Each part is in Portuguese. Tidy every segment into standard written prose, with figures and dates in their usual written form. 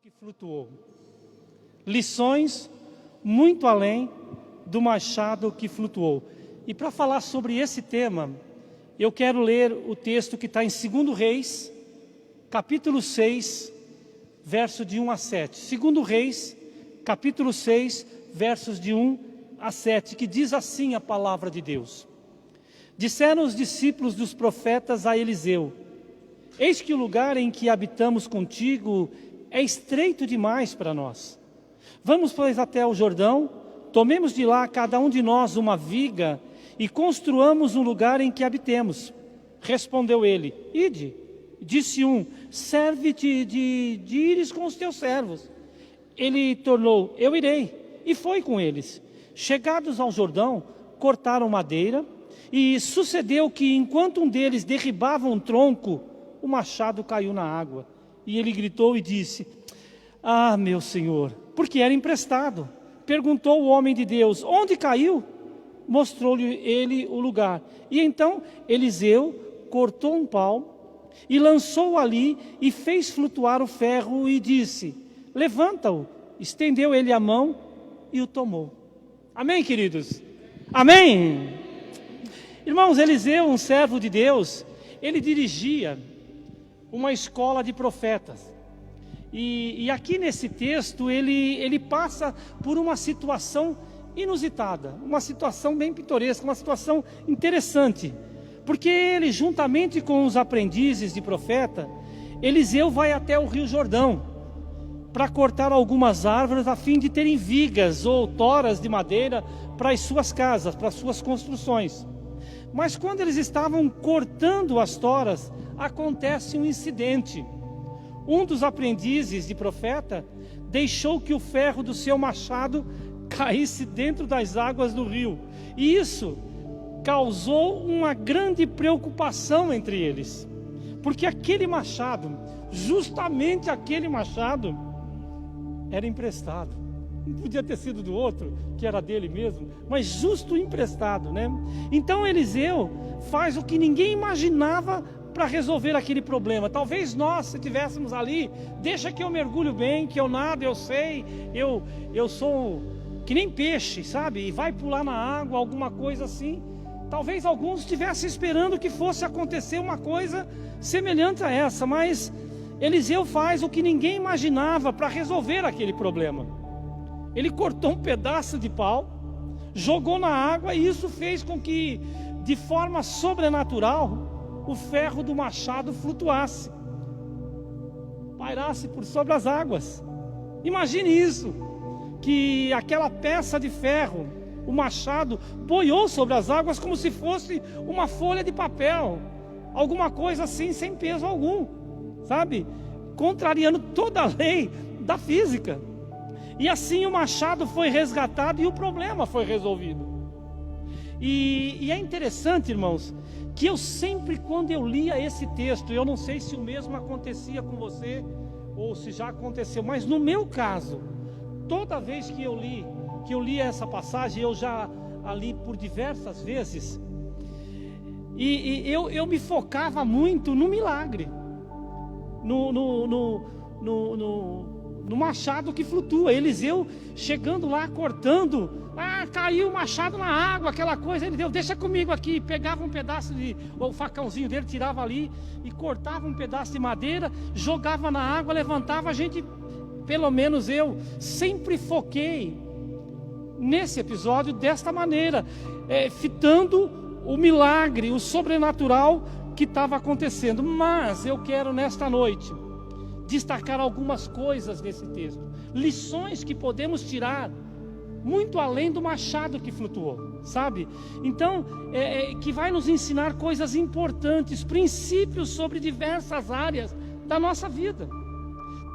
que flutuou. Lições muito além do machado que flutuou. E para falar sobre esse tema, eu quero ler o texto que está em 2 Reis, capítulo 6, verso de 1 a 7. 2 Reis, capítulo 6, versos de 1 a 7, que diz assim a palavra de Deus. Disseram os discípulos dos profetas a Eliseu: eis que o lugar em que habitamos contigo é estreito demais para nós. Vamos, pois, até o Jordão, tomemos de lá cada um de nós uma viga e construamos um lugar em que habitemos. Respondeu ele: ide. Disse um: serve-te de ires com os teus servos. Ele tornou: eu irei. E foi com eles. Chegados ao Jordão, cortaram madeira, e sucedeu que, enquanto um deles derribava um tronco, o machado caiu na água. E ele gritou e disse: ah, meu senhor, porque era emprestado. Perguntou o homem de Deus: onde caiu? Mostrou-lhe ele o lugar. E então Eliseu cortou um pau e lançou-o ali e fez flutuar o ferro e disse: levanta-o. Estendeu ele a mão e o tomou. Amém, queridos? Amém? Irmãos, Eliseu, um servo de Deus, ele dirigia uma escola de profetas. E aqui nesse texto ele passa por uma situação inusitada, uma situação bem pitoresca, uma situação interessante. Porque ele, juntamente com os aprendizes de profeta, Eliseu vai até o Rio Jordão para cortar algumas árvores a fim de terem vigas ou toras de madeira para as suas casas, para as suas construções. Mas quando eles estavam cortando as toras, acontece um incidente. Um dos aprendizes de profeta deixou que o ferro do seu machado caísse dentro das águas do rio. E isso causou uma grande preocupação entre eles. Porque aquele machado, justamente aquele machado, era emprestado. Não podia ter sido do outro, que era dele mesmo, mas justo emprestado, né? Então Eliseu faz o que ninguém imaginava para resolver aquele problema. Talvez nós, se estivéssemos ali, deixa que eu mergulho bem, que eu nado, eu sei, eu sou que nem peixe, sabe? E vai pular na água, alguma coisa assim. Talvez alguns estivessem esperando que fosse acontecer uma coisa semelhante a essa, mas Eliseu faz o que ninguém imaginava para resolver aquele problema. Ele cortou um pedaço de pau, jogou na água, e isso fez com que, de forma sobrenatural, o ferro do machado flutuasse, pairasse por sobre as águas. Imagine isso, que aquela peça de ferro, o machado, boiou sobre as águas como se fosse uma folha de papel, alguma coisa assim, sem peso algum, sabe? Contrariando toda a lei da física. E assim o machado foi resgatado e o problema foi resolvido. E é interessante, irmãos, que eu sempre, quando eu lia esse texto, eu não sei se o mesmo acontecia com você ou se já aconteceu, mas no meu caso, toda vez que eu li essa passagem, eu já a li por diversas vezes, e eu me focava muito no milagre, no machado que flutua. Eliseu chegando lá, cortando, caiu o machado na água, aquela coisa. Ele deu: deixa comigo aqui. Pegava um pedaço o facãozinho dele, tirava ali e cortava um pedaço de madeira, jogava na água, levantava. A gente, pelo menos eu, sempre foquei nesse episódio desta maneira, fitando o milagre, o sobrenatural que estava acontecendo. Mas eu quero nesta noite destacar algumas coisas desse texto, lições que podemos tirar muito além do machado que flutuou, sabe? Então, que vai nos ensinar coisas importantes, princípios sobre diversas áreas da nossa vida,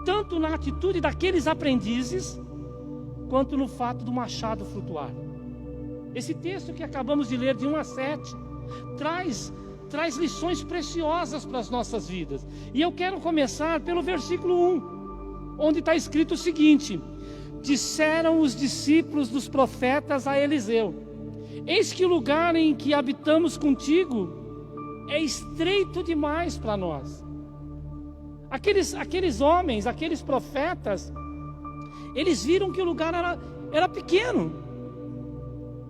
tanto na atitude daqueles aprendizes, quanto no fato do machado flutuar. Esse texto que acabamos de ler, de 1 a 7, traz lições preciosas para as nossas vidas. E eu quero começar pelo versículo 1, onde está escrito o seguinte: disseram os discípulos dos profetas a Eliseu: eis que o lugar em que habitamos contigo é estreito demais para nós. Aqueles homens, aqueles profetas, eles viram que o lugar era pequeno.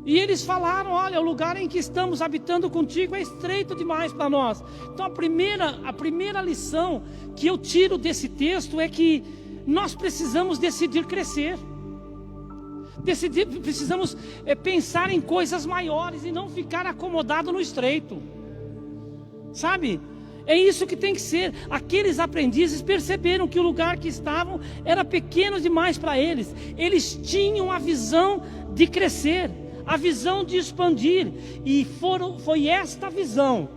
E eles falaram: olha, o lugar em que estamos habitando contigo é estreito demais para nós. Então a primeira lição que eu tiro desse texto é que nós precisamos decidir crescer. Precisamos pensar em coisas maiores e não ficar acomodado no estreito. Sabe? É isso que tem que ser. Aqueles aprendizes perceberam que o lugar que estavam era pequeno demais para eles. Eles tinham a visão de crescer, a visão de expandir. E foi esta visão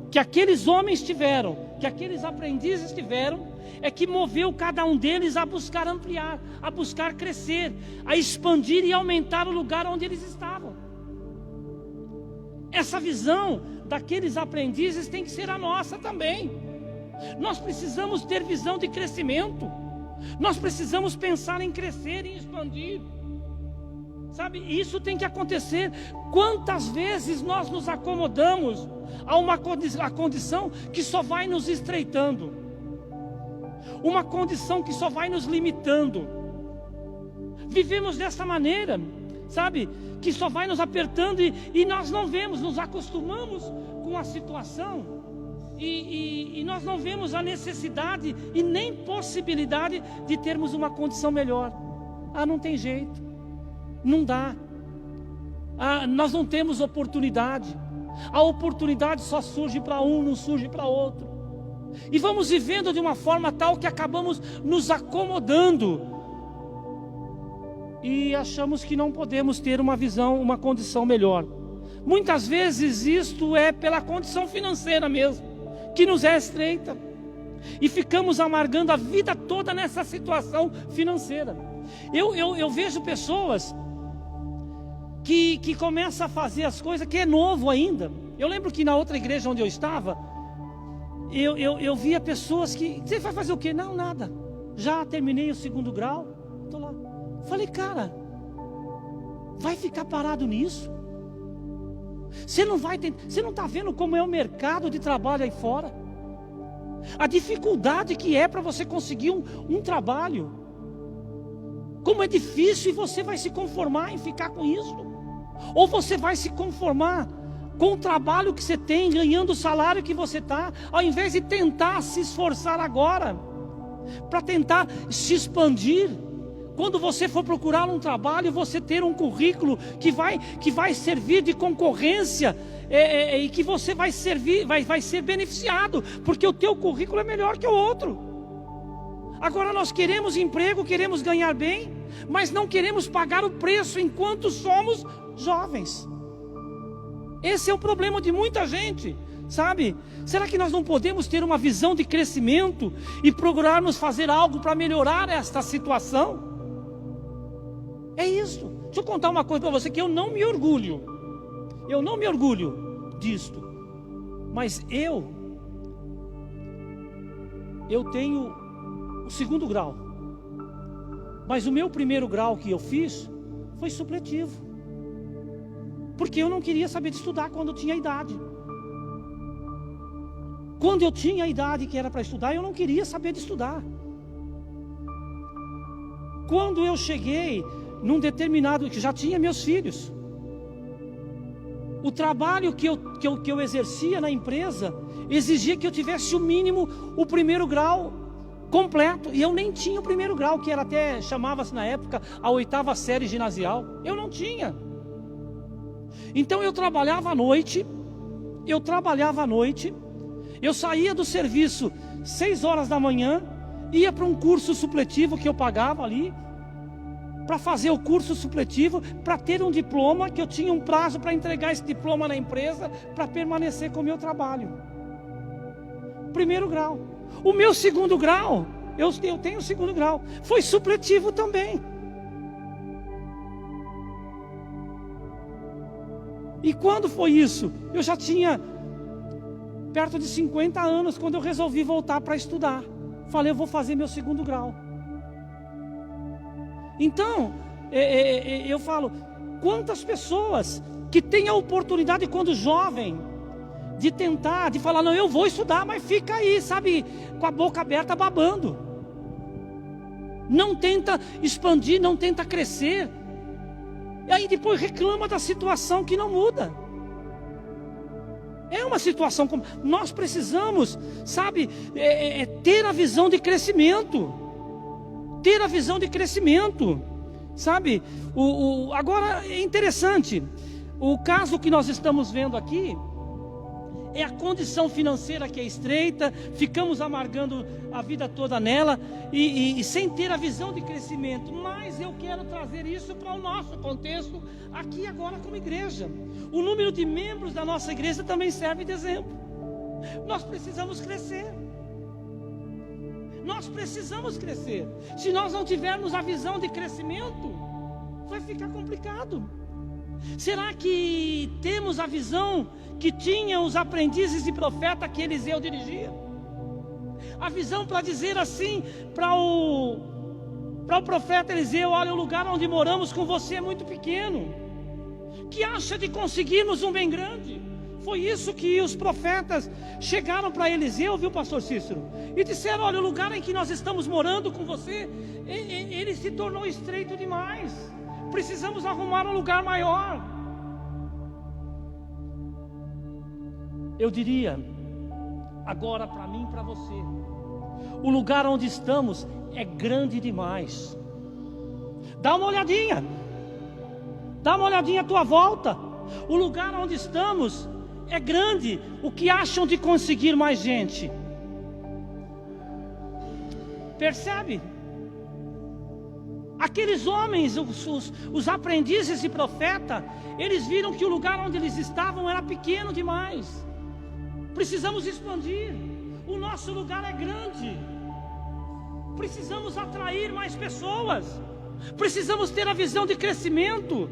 que aqueles homens tiveram, que aqueles aprendizes tiveram, é que moveu cada um deles a buscar ampliar, a buscar crescer, a expandir e aumentar o lugar onde eles estavam. Essa visão daqueles aprendizes tem que ser a nossa também. Nós precisamos ter visão de crescimento. Nós precisamos pensar em crescer, em expandir. Sabe, isso tem que acontecer. Quantas vezes nós nos acomodamos a condição que só vai nos estreitando, uma condição que só vai nos limitando. Vivemos dessa maneira, sabe, que só vai nos apertando e nós não vemos, nos acostumamos com a situação e nós não vemos a necessidade e nem possibilidade de termos uma condição melhor. Não tem jeito, não dá. Nós não temos oportunidade. A oportunidade só surge para um, não surge para outro. E vamos vivendo de uma forma tal que acabamos nos acomodando e achamos que não podemos ter uma visão, uma condição melhor. Muitas vezes isto é pela condição financeira mesmo, que nos é estreita, e ficamos amargando a vida toda nessa situação financeira. Eu vejo pessoas que começam a fazer as coisas, que é novo ainda. Eu lembro que na outra igreja onde eu estava, eu via pessoas que: você vai fazer o quê? Não, nada, já terminei o 2º grau, estou lá. Falei: cara, vai ficar parado nisso? Você não está vendo como é o mercado de trabalho aí fora? A dificuldade que é para você conseguir um trabalho. Como é difícil, e você vai se conformar em ficar com isso? Ou você vai se conformar com o trabalho que você tem, ganhando o salário que você está, ao invés de tentar se esforçar agora para tentar se expandir? Quando você for procurar um trabalho, você ter um currículo que vai servir de concorrência, e que você vai ser beneficiado, porque o teu currículo é melhor que o outro. Agora nós queremos emprego, queremos ganhar bem, mas não queremos pagar o preço enquanto somos jovens. Esse é o problema de muita gente, sabe? Será que nós não podemos ter uma visão de crescimento e procurarmos fazer algo para melhorar esta situação? É isso. Deixa eu contar uma coisa para você, que eu não me orgulho disto, mas eu tenho o 2º grau, mas o meu 1º grau que eu fiz foi supletivo, porque eu não queria saber de estudar quando eu tinha idade. Quando eu tinha a idade que era para estudar, eu não queria saber de estudar. Quando eu cheguei num determinado, que já tinha meus filhos, o trabalho que eu exercia na empresa exigia que eu tivesse o mínimo o 1º grau completo, e eu nem tinha o 1º grau, que era até, chamava-se na época, a 8ª série ginasial. Eu não tinha. Então eu trabalhava à noite, eu saía do serviço 6 horas da manhã, ia para um curso supletivo que eu pagava ali, para fazer o curso supletivo, para ter um diploma, que eu tinha um prazo para entregar esse diploma na empresa, para permanecer com o meu trabalho. 1º grau. O meu 2º grau, eu tenho o 2º grau, foi supletivo também. E quando foi isso? Eu já tinha perto de 50 anos, quando eu resolvi voltar para estudar. Falei: eu vou fazer meu 2º grau. Então, eu falo, quantas pessoas que têm a oportunidade quando jovem de tentar, de falar, não, eu vou estudar, mas fica aí, sabe, com a boca aberta babando. Não tenta expandir, não tenta crescer. E aí depois reclama da situação que não muda. É uma situação como... Nós precisamos, sabe, ter a visão de crescimento. Ter a visão de crescimento. Sabe, agora é interessante. O caso que nós estamos vendo aqui é a condição financeira que é estreita, ficamos amargando a vida toda nela e sem ter a visão de crescimento. Mas eu quero trazer isso para o nosso contexto aqui agora como igreja. O número de membros da nossa igreja também serve de exemplo. Nós precisamos crescer. Nós precisamos crescer. Se nós não tivermos a visão de crescimento, vai ficar complicado. Será que temos a visão que tinham os aprendizes de profeta que Eliseu dirigia? A visão para dizer assim para o profeta Eliseu: olha, o lugar onde moramos com você é muito pequeno. Que acha de conseguirmos um bem grande? Foi isso que os profetas chegaram para Eliseu, viu, pastor Cícero? E disseram: olha, o lugar em que nós estamos morando com você, ele se tornou estreito demais. Precisamos arrumar um lugar maior. Eu diria, agora para mim e para você, o lugar onde estamos é grande demais. Dá uma olhadinha à tua volta. O lugar onde estamos é grande. O que acham de conseguir mais gente? Percebe? Aqueles homens, os aprendizes de profeta, eles viram que o lugar onde eles estavam era pequeno demais. Precisamos expandir. O nosso lugar é grande. Precisamos atrair mais pessoas. Precisamos ter a visão de crescimento.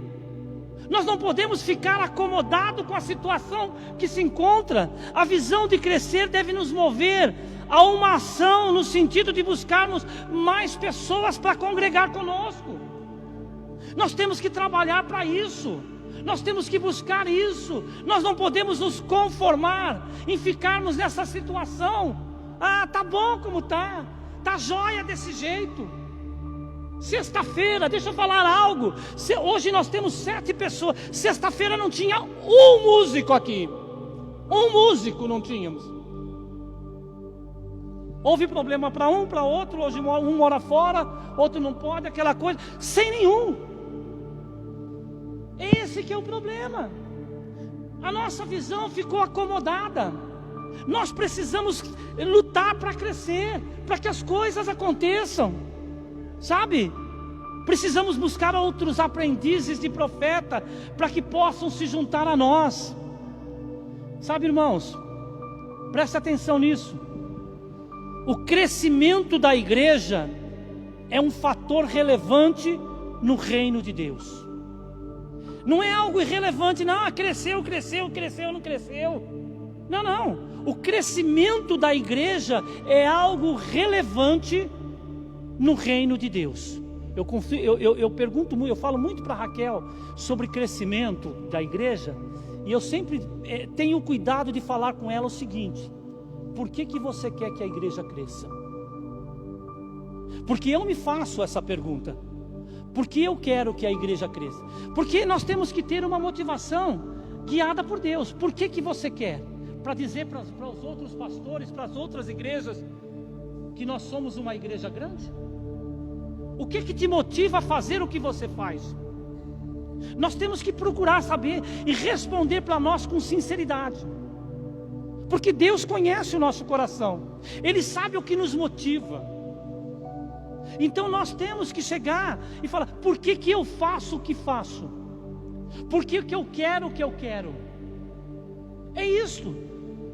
Nós não podemos ficar acomodados com a situação que se encontra. A visão de crescer deve nos mover a uma ação no sentido de buscarmos mais pessoas para congregar conosco. Nós temos que trabalhar para isso. Nós temos que buscar isso. Nós não podemos nos conformar em ficarmos nessa situação. Ah, tá bom como tá jóia desse jeito. Sexta-feira, deixa eu falar algo. Hoje nós temos 7 pessoas. Sexta-feira não tinha um músico aqui. Um músico não tínhamos. Houve problema para um, para outro. Hoje um mora fora, outro não pode, aquela coisa. Sem nenhum. Esse que é o problema. A nossa visão ficou acomodada. Nós precisamos lutar para crescer, para que as coisas aconteçam. Sabe? Precisamos buscar outros aprendizes de profeta para que possam se juntar a nós. Sabe, irmãos? Presta atenção nisso. O crescimento da igreja é um fator relevante no reino de Deus. Não é algo irrelevante, não, cresceu, não cresceu. Não. O crescimento da igreja é algo relevante no reino de Deus. Eu pergunto muito, eu falo muito para Raquel sobre crescimento da igreja, e eu sempre tenho cuidado de falar com ela o seguinte: por que você quer que a igreja cresça? Porque eu me faço essa pergunta. Por que eu quero que a igreja cresça? Porque nós temos que ter uma motivação guiada por Deus. Por que você quer? Para dizer para os outros pastores, para as outras igrejas, que nós somos uma igreja grande? O que te motiva a fazer o que você faz? Nós temos que procurar saber e responder para nós com sinceridade. Porque Deus conhece o nosso coração. Ele sabe o que nos motiva. Então nós temos que chegar e falar: por que eu faço o que faço? Por que eu quero o que eu quero? É isso.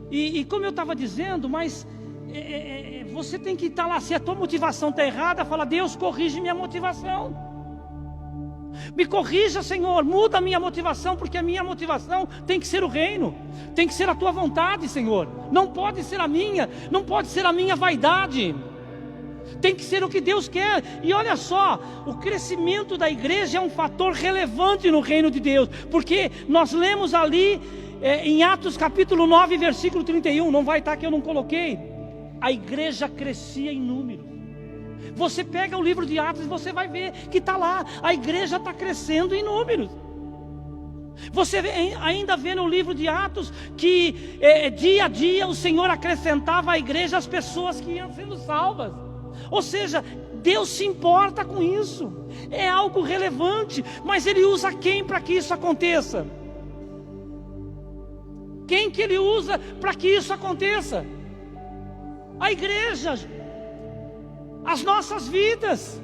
E como eu estava dizendo, mas você tem que estar lá. Se a tua motivação está errada, fala: Deus, corrige minha motivação. Me corrija, Senhor, muda a minha motivação, porque a minha motivação tem que ser o reino, tem que ser a tua vontade, Senhor. Não pode ser a minha, não pode ser a minha vaidade. Tem que ser o que Deus quer. E olha só, o crescimento da igreja é um fator relevante no reino de Deus, porque nós lemos ali em Atos capítulo 9, versículo 31, não vai estar que eu não coloquei, a igreja crescia em número. Você pega o livro de Atos e você vai ver que está lá, a igreja está crescendo em números. Você ainda vê no livro de Atos que dia a dia o Senhor acrescentava à igreja as pessoas que iam sendo salvas. Ou seja, Deus se importa com isso, é algo relevante, mas Ele usa quem para que isso aconteça? Quem que Ele usa para que isso aconteça? A igreja, as nossas vidas.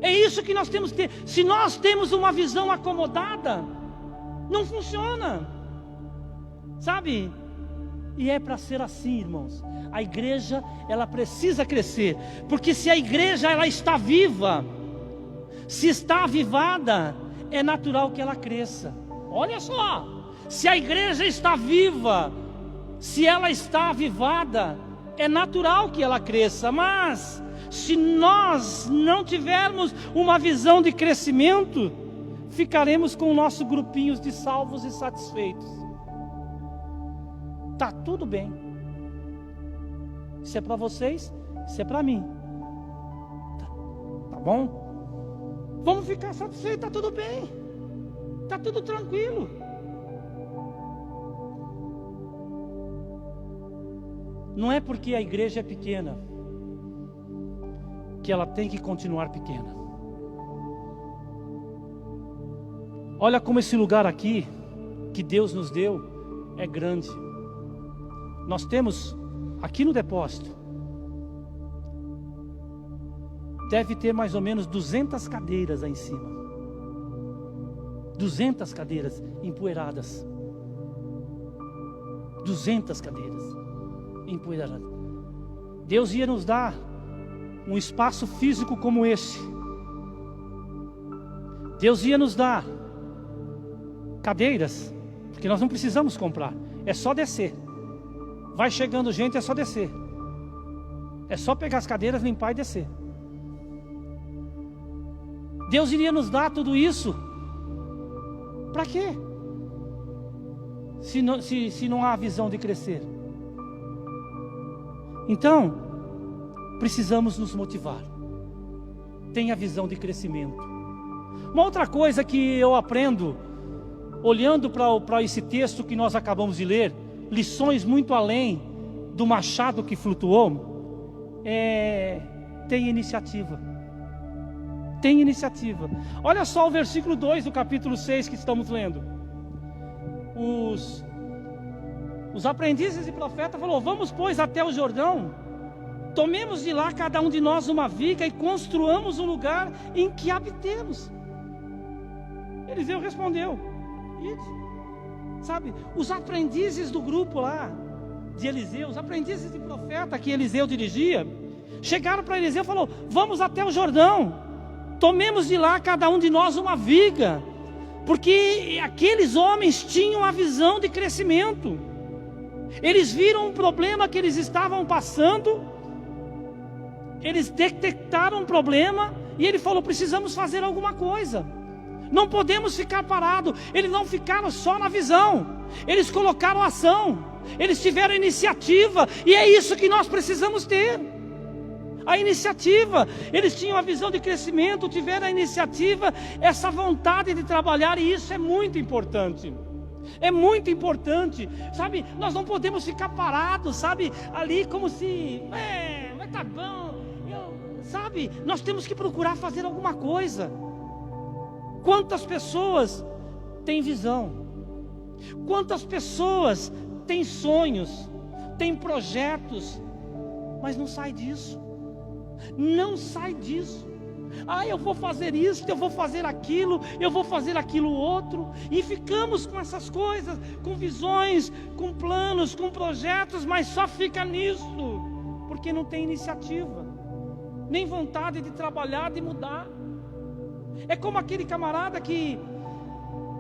É isso que nós temos que ter. Se nós temos uma visão acomodada, não funciona, sabe? E é para ser assim, irmãos. A igreja, ela precisa crescer, porque se a igreja ela está viva, se está avivada, é natural que ela cresça. Olha só, se a igreja está viva, se ela está avivada, é natural que ela cresça. Mas se nós não tivermos uma visão de crescimento, ficaremos com o nosso grupinhos de salvos e satisfeitos. Tá tudo bem. Isso é para vocês, isso é para mim. Tá bom? Vamos ficar satisfeitos, tá tudo bem. Tá tudo tranquilo. Não é porque a igreja é pequena que ela tem que continuar pequena. Olha como esse lugar aqui que Deus nos deu é grande. Nós temos aqui no depósito, deve ter mais ou menos 200 cadeiras aí em cima. 200 cadeiras empoeiradas. 200 cadeiras empoeiradas. Deus ia nos dar um espaço físico como esse. Deus ia nos dar cadeiras, porque nós não precisamos comprar, é só descer. Vai chegando gente, é só descer. É só pegar as cadeiras, limpar e descer. Deus iria nos dar tudo isso para quê? Se não há visão de crescer. Então, precisamos nos motivar. Tenha visão de crescimento. Uma outra coisa que eu aprendo, olhando para esse texto que nós acabamos de ler, lições muito além do machado que flutuou, tem iniciativa. Tem iniciativa. Olha só o versículo 2 do capítulo 6 que estamos lendo. Os aprendizes e profetas falaram: vamos pois até o Jordão, tomemos de lá cada um de nós uma viga e construamos um lugar em que habitemos. Eliseu respondeu: ide. Sabe, os aprendizes do grupo lá de Eliseu, os aprendizes de profeta que Eliseu dirigia, chegaram para Eliseu e falaram: vamos até o Jordão, tomemos de lá cada um de nós uma viga, porque aqueles homens tinham a visão de crescimento. Eles viram um problema que eles estavam passando, eles detectaram um problema e ele falou: precisamos fazer alguma coisa. Não podemos ficar parados. Eles não ficaram só na visão, eles colocaram ação, eles tiveram iniciativa. E é isso que nós precisamos ter, a iniciativa. Eles tinham a visão de crescimento, tiveram a iniciativa, essa vontade de trabalhar. E isso é muito importante. É muito importante, sabe? Nós não podemos ficar parados, sabe? Ali como se, mas tá bom, sabe? Nós temos que procurar fazer alguma coisa. Quantas pessoas têm visão? Quantas pessoas têm sonhos, têm projetos, mas não sai disso. Não sai disso. Eu vou fazer isso, eu vou fazer aquilo, eu vou fazer aquilo outro. E ficamos com essas coisas, com visões, com planos, com projetos, mas só fica nisso, porque não tem iniciativa, nem vontade de trabalhar, de mudar. É como aquele camarada que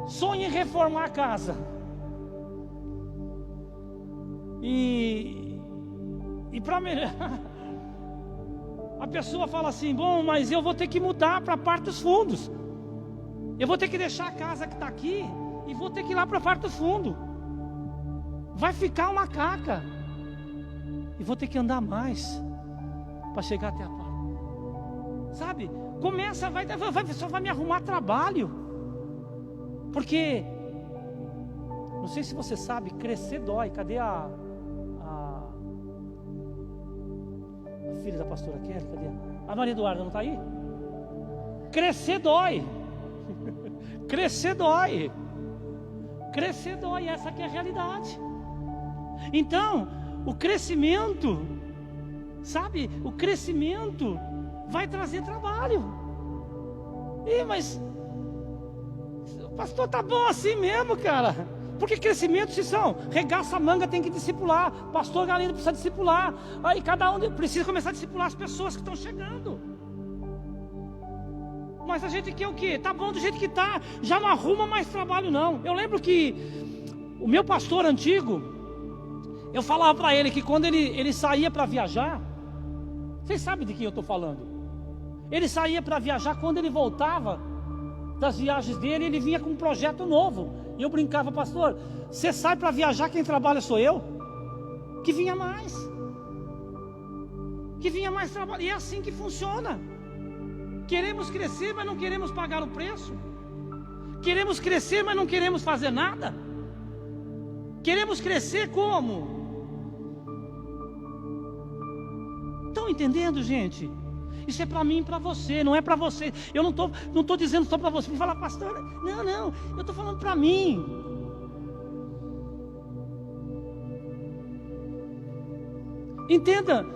sonha em reformar a casa. E para melhorar, a pessoa fala assim: bom, mas eu vou ter que mudar para a parte dos fundos. Eu vou ter que deixar a casa que está aqui e vou ter que ir lá para a parte do fundo. vai ficar uma caca. E vou ter que andar mais para chegar até a porta. Sabe? Começa, só vai me arrumar trabalho. Porque, não sei se você sabe, crescer dói. Cadê a filha da pastora Kelly? Cadê? A Maria Eduarda não está aí? Crescer dói. Crescer dói. Crescer dói, essa que é a realidade. Então, o crescimento, sabe? O crescimento vai trazer trabalho. Mas o pastor tá bom assim mesmo, cara. Porque crescimento se são, regaça a manga, tem que discipular. Pastor Galindo precisa discipular. Aí cada um precisa começar a discipular as pessoas que estão chegando. Mas a gente quer o quê? Tá bom do jeito que tá, já não arruma mais trabalho não. Eu lembro que o meu pastor antigo, eu falava para ele que quando ele saía para viajar, vocês sabem de quem eu estou falando? Ele saía para viajar, quando ele voltava das viagens dele, ele vinha com um projeto novo. E eu brincava, pastor, você sai para viajar, quem trabalha sou eu? Que vinha mais. Que vinha mais trabalho. E é assim que funciona. Queremos crescer, mas não queremos pagar o preço. Queremos crescer, mas não queremos fazer nada. Queremos crescer como? Estão entendendo, gente? Isso é para mim e para você, não é para você. Eu não tô dizendo só para você. Para falar, pastor, não, eu estou falando para mim. Entenda.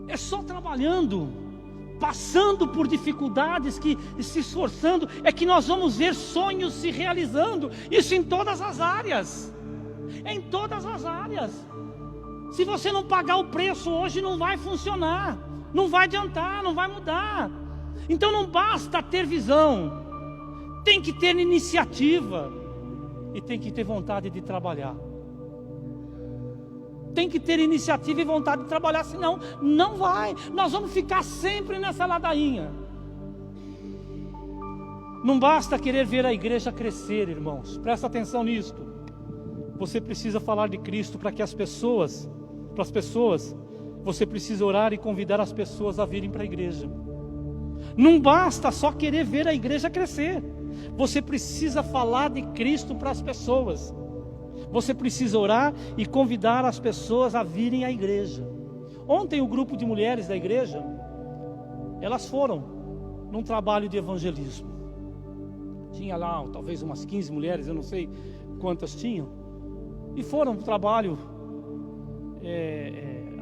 É só trabalhando, passando por dificuldades, se esforçando, é que nós vamos ver sonhos se realizando. Isso em todas as áreas. Em todas as áreas. Se você não pagar o preço hoje, não vai funcionar, não vai adiantar, não vai mudar. Então não basta ter visão, tem que ter iniciativa e tem que ter vontade de trabalhar. Tem que ter iniciativa e vontade de trabalhar, senão não vai. Nós vamos ficar sempre nessa ladainha. Não basta querer ver a igreja crescer, irmãos. Presta atenção nisto. Você precisa falar de Cristo para as pessoas, você precisa orar e convidar as pessoas a virem para a igreja. Não basta só querer ver a igreja crescer. Você precisa falar de Cristo para as pessoas. Você precisa orar e convidar as pessoas a virem à igreja. Ontem o grupo de mulheres da igreja, elas foram num trabalho de evangelismo. Tinha lá talvez umas 15 mulheres, eu não sei quantas tinham. E foram para o trabalho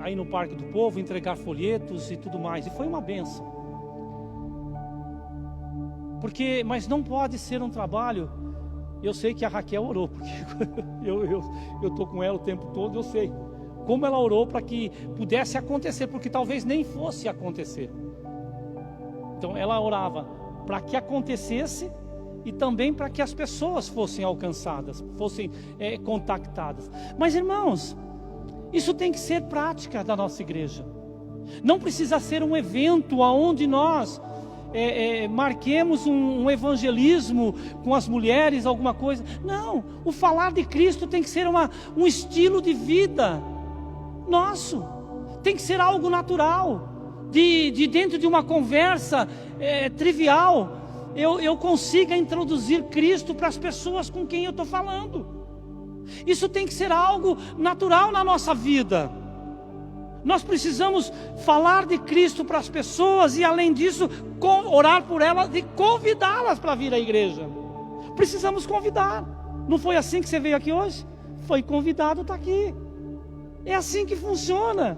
aí no Parque do Povo, entregar folhetos e tudo mais. E foi uma bênção. Mas não pode ser um trabalho. Eu sei que a Raquel orou, porque eu estou com ela o tempo todo, eu sei como ela orou para que pudesse acontecer, porque talvez nem fosse acontecer. Então ela orava para que acontecesse e também para que as pessoas fossem alcançadas, fossem contactadas. Mas irmãos, isso tem que ser prática da nossa igreja. Não precisa ser um evento onde nós marquemos um evangelismo com as mulheres, alguma coisa. Não, o falar de Cristo tem que ser um estilo de vida nosso. Tem que ser algo natural, de dentro de uma conversa trivial, eu consiga introduzir Cristo para as pessoas com quem eu estou falando. Isso tem que ser algo natural na nossa vida. Nós precisamos falar de Cristo para as pessoas e, além disso, orar por elas e convidá-las para vir à igreja. Precisamos convidar. Não foi assim que você veio aqui hoje? Foi convidado, está aqui. É assim que funciona.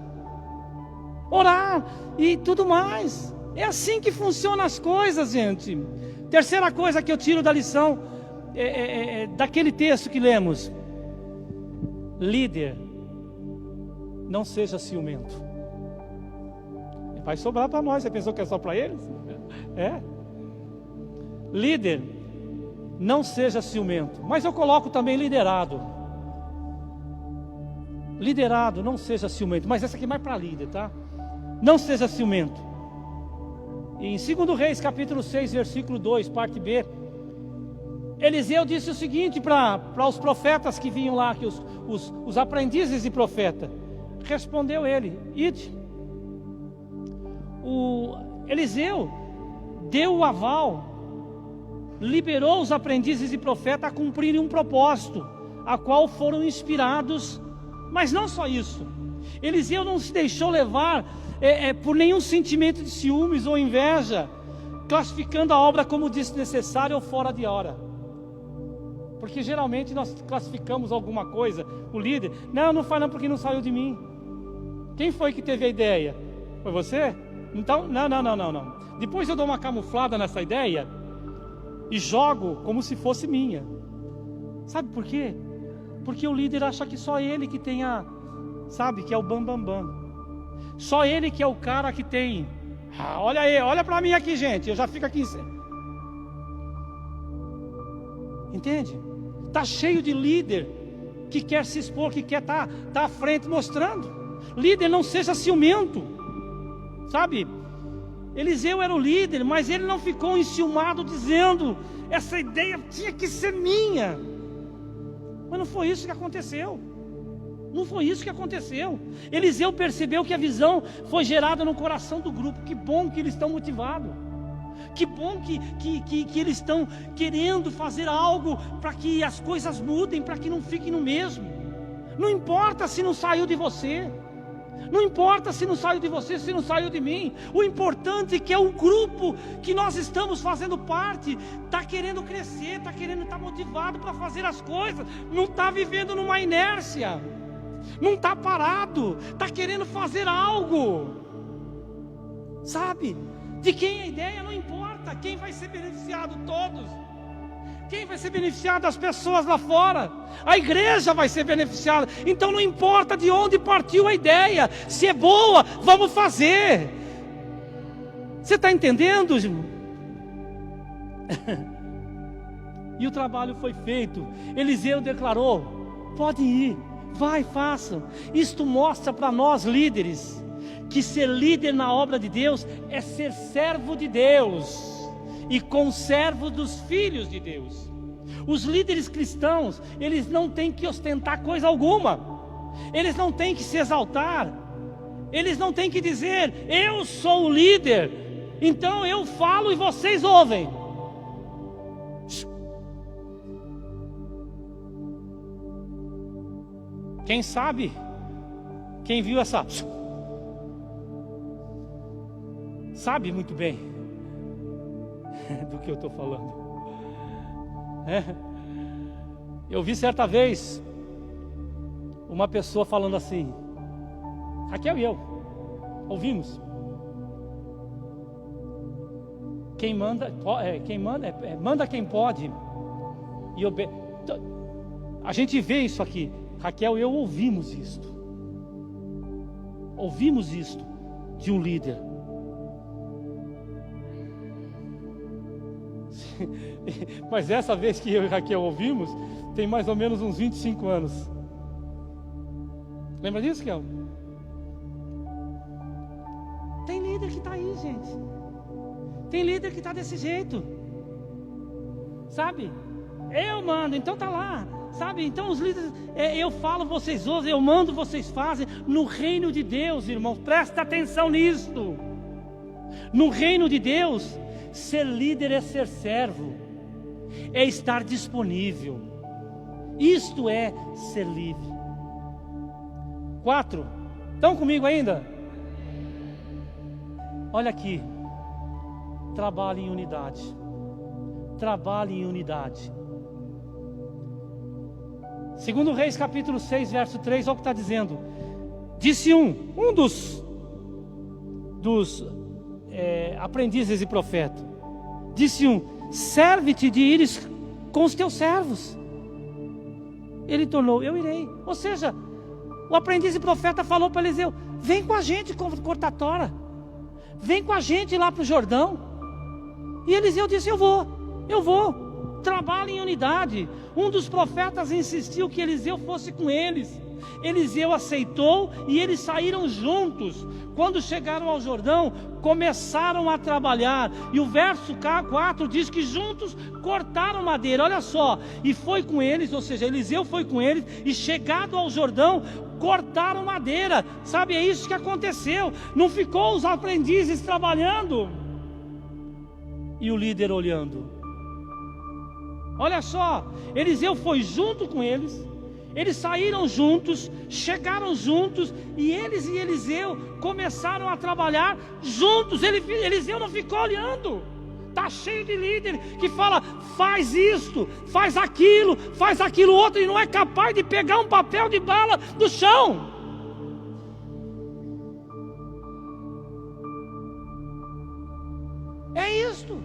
Orar e tudo mais. É assim que funcionam as coisas, gente. Terceira coisa que eu tiro da lição, daquele texto que lemos. Líder, não seja ciumento. Vai sobrar para nós. Você pensou que é só para eles? Líder, não seja ciumento. Mas eu coloco também liderado. Liderado, não seja ciumento. Mas essa aqui é mais para líder, tá? Não seja ciumento. E em 2 Reis, capítulo 6, versículo 2, parte B, Eliseu disse o seguinte para os profetas que vinham lá, que os aprendizes de profeta. Respondeu ele: ide. Eliseu deu o aval, liberou os aprendizes de profeta a cumprirem um propósito, a qual foram inspirados. Mas não só isso, Eliseu não se deixou levar por nenhum sentimento de ciúmes ou inveja, classificando a obra como desnecessária ou fora de hora. Porque geralmente nós classificamos alguma coisa, o líder: não faz não, porque não saiu de mim. Quem foi que teve a ideia? Foi você? Então, não. Depois eu dou uma camuflada nessa ideia e jogo como se fosse minha. Sabe por quê? Porque o líder acha que só ele que tem sabe, que é o bambambam. Só ele que é o cara que tem. Olha aí, olha para mim aqui, gente, eu já fico aqui. Entende? Está cheio de líder que quer se expor, que quer estar à frente mostrando. Líder, não seja ciumento. Sabe? Eliseu era o líder, mas ele não ficou enciumado dizendo: essa ideia tinha que ser minha. Mas não foi isso que aconteceu. Não foi isso que aconteceu. Eliseu percebeu que a visão foi gerada no coração do grupo. Que bom que eles estão motivados. Que bom que eles estão querendo fazer algo para que as coisas mudem, para que não fiquem no mesmo. Não importa se não saiu de você. Não importa se não saiu de você, se não saiu de mim. O importante é que é o grupo que nós estamos fazendo parte está querendo crescer, está querendo estar motivado para fazer as coisas. Não está vivendo numa inércia. Não está parado. Está querendo fazer algo. Sabe? De quem a ideia não importa. Quem vai ser beneficiado? Todos. Quem vai ser beneficiado? As pessoas lá fora. A igreja vai ser beneficiada. Então não importa de onde partiu a ideia. Se é boa, vamos fazer. Você está entendendo, irmão? E o trabalho foi feito. Eliseu declarou: pode ir, vai, façam. Isto mostra para nós líderes que ser líder na obra de Deus é ser servo de Deus e conservo dos filhos de Deus. Os líderes cristãos, eles não têm que ostentar coisa alguma. Eles não têm que se exaltar. Eles não têm que dizer: eu sou o líder, então eu falo e vocês ouvem. Quem sabe, quem viu essa, sabe muito bem do que eu estou falando. Eu vi certa vez uma pessoa falando assim: Raquel e eu ouvimos. Quem manda, manda quem pode e a gente vê isso aqui. Raquel e eu ouvimos isto. Ouvimos isto de um líder. Mas essa vez que eu e Raquel ouvimos, tem mais ou menos uns 25 anos. Lembra disso, Raquel? Tem líder que está aí, gente. Tem líder que está desse jeito. Sabe? Eu mando, então tá lá. Sabe? Então os líderes, eu falo, vocês ouvem, eu mando, vocês fazem. No reino de Deus, irmão, presta atenção nisto. No reino de Deus, ser líder é ser servo, é estar disponível. Isto é ser livre. 4, estão comigo ainda? Olha aqui. Trabalhe em unidade. Trabalhe em unidade. Segundo Reis capítulo 6, verso 3, olha o que está dizendo. Disse um dos aprendizes e profeta. Disse serve-te de ires com os teus servos. Ele tornou: eu irei. Ou seja, o aprendiz e profeta falou para Eliseu: vem com a gente cortar a tora. Vem com a gente lá para o Jordão. E Eliseu disse: eu vou. Trabalhe em unidade. Um dos profetas insistiu que Eliseu fosse com eles. Eliseu aceitou e eles saíram juntos. Quando chegaram ao Jordão, começaram a trabalhar. E o verso 4 diz que juntos cortaram madeira. Olha só, e foi com eles, ou seja, Eliseu foi com eles, e chegado ao Jordão, cortaram madeira. Sabe, é isso que aconteceu. Não ficou os aprendizes trabalhando e o líder olhando. Olha só, Eliseu foi junto com eles. Eles saíram juntos, chegaram juntos, e eles e Eliseu começaram a trabalhar juntos. Eliseu não ficou olhando. Está cheio de líder que fala, faz isto, faz aquilo outro, e não é capaz de pegar um papel de bala do chão. É isto.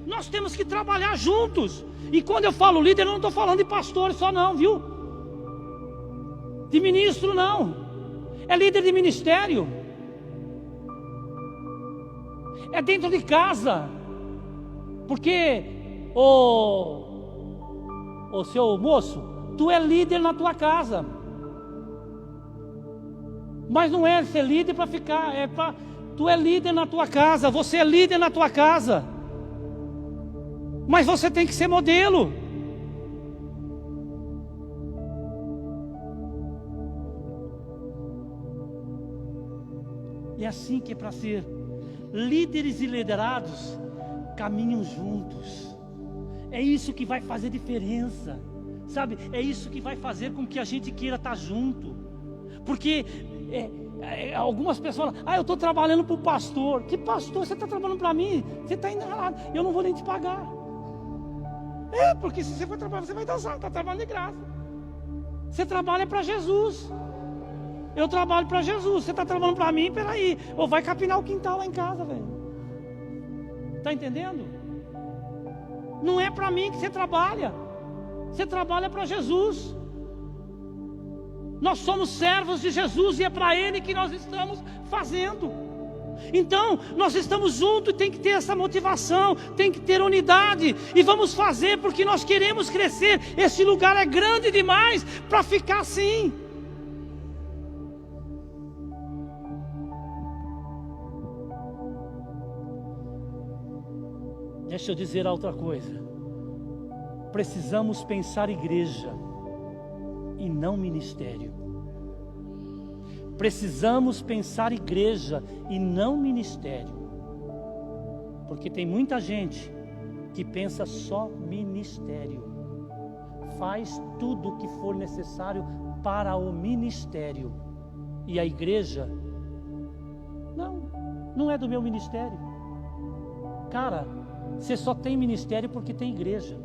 Nós temos que trabalhar juntos. E quando eu falo líder, eu não estou falando de pastores só não, viu? De ministro não. É líder de ministério. É dentro de casa. Porque, ô seu moço, tu é líder na tua casa. Mas não é ser líder para ficar, tu é líder na tua casa, você é líder na tua casa. Mas você tem que ser modelo. É assim que é para ser. Líderes e liderados caminham juntos. É isso que vai fazer diferença, sabe? É isso que vai fazer com que a gente queira estar junto. Porque algumas pessoas falam, eu estou trabalhando para o pastor. Que pastor? Você está trabalhando para mim? Você está enganado, eu não vou nem te pagar. Porque se você for trabalhar, você vai dançar, está trabalhando de graça. Você trabalha para Jesus. Eu trabalho para Jesus. Você está trabalhando para mim? Peraí, ou vai capinar o quintal lá em casa, velho. Está entendendo? Não é para mim que você trabalha. Você trabalha para Jesus. Nós somos servos de Jesus e é para Ele que nós estamos fazendo. Então, nós estamos juntos e tem que ter essa motivação, tem que ter unidade. E vamos fazer porque nós queremos crescer. Esse lugar é grande demais para ficar assim. Deixa eu dizer outra coisa. Precisamos pensar igreja e não ministério. Precisamos pensar igreja e não ministério. Porque tem muita gente que pensa só ministério. Faz tudo o que for necessário para o ministério. E a igreja, não é do meu ministério. Cara, você só tem ministério porque tem igreja.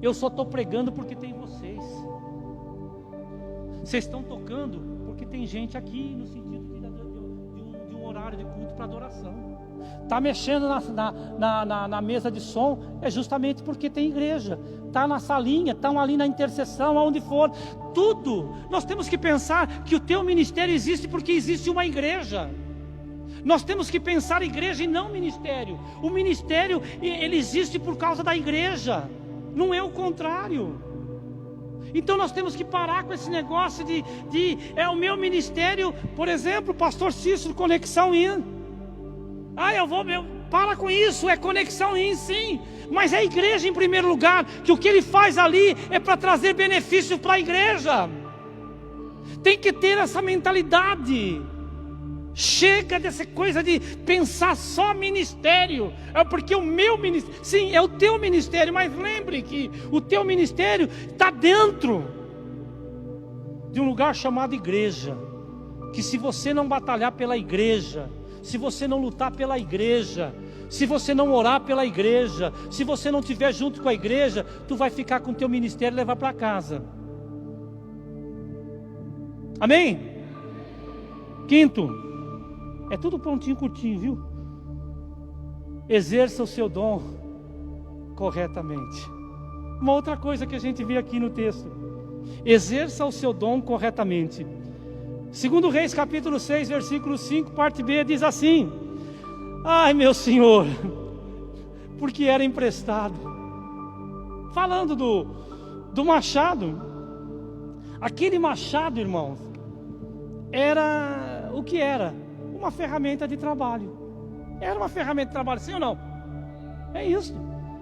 Eu só estou pregando porque tem vocês. Vocês estão tocando porque tem gente aqui, no sentido de um horário de culto para adoração. Está mexendo na mesa de som, é justamente porque tem igreja. Está na salinha, estão ali na intercessão, aonde for. Tudo, nós temos que pensar que o teu ministério existe porque existe uma igreja. Nós temos que pensar igreja e não ministério. O ministério, ele existe por causa da igreja, não é o contrário. Então nós temos que parar com esse negócio de o meu ministério, por exemplo, pastor Cícero, Conexão In. Para com isso, é Conexão In sim, mas é a igreja em primeiro lugar, que o que ele faz ali é para trazer benefício para a igreja. Tem que ter essa mentalidade. Chega dessa coisa de pensar só ministério. Porque o meu ministério, sim, é o teu ministério, mas lembre que o teu ministério está dentro de um lugar chamado igreja. Que se você não batalhar pela igreja, se você não lutar pela igreja, se você não orar pela igreja, se você não estiver junto com a igreja, tu vai ficar com o teu ministério e levar para casa. Amém? Quinto, é tudo prontinho, curtinho, viu? Exerça o seu dom corretamente. Uma outra coisa que a gente vê aqui no texto: exerça o seu dom corretamente. 2 Reis capítulo 6, versículo 5, parte B, diz assim: ai meu Senhor, porque era emprestado. Falando do machado. Aquele machado, irmãos, era o que era? Uma ferramenta de trabalho. Era uma ferramenta de trabalho, sim ou não? É isso.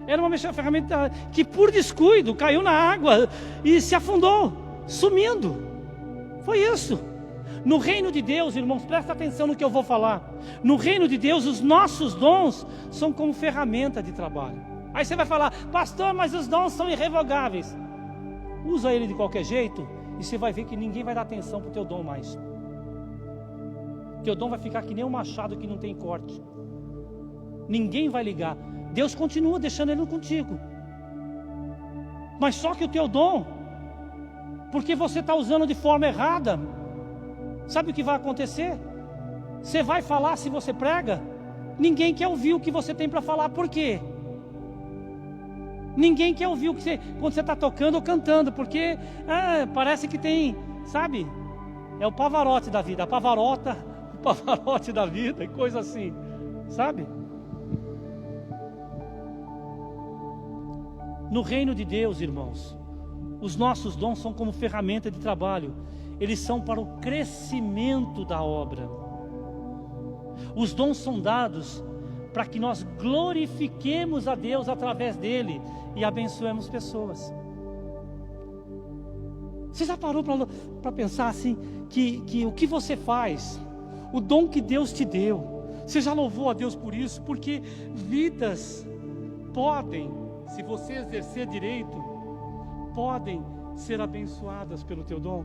Era uma ferramenta que por descuido caiu na água e se afundou, sumindo. Foi isso. No reino de Deus, irmãos, presta atenção no que eu vou falar. No reino de Deus, os nossos dons são como ferramenta de trabalho. Aí você vai falar, pastor, mas os dons são irrevogáveis. Usa ele de qualquer jeito e você vai ver que ninguém vai dar atenção para o teu dom mais. Teu dom vai ficar que nem um machado que não tem corte. Ninguém vai ligar. Deus continua deixando ele contigo. Mas só que o teu dom, porque você está usando de forma errada, sabe o que vai acontecer? Você vai falar se você prega, ninguém quer ouvir o que você tem para falar. Por quê? Ninguém quer ouvir quando você está tocando ou cantando, porque parece que tem, sabe? É o Pavarotti da vida, o Pavarotti da vida, coisa assim, sabe? No reino de Deus, irmãos, os nossos dons são como ferramenta de trabalho. Eles são para o crescimento da obra. Os dons são dados para que nós glorifiquemos a Deus através dele e abençoemos pessoas. Você já parou para pensar assim, que o que você faz, o dom que Deus te deu, você já louvou a Deus por isso? Porque vidas podem, se você exercer direito, podem ser abençoadas pelo teu dom.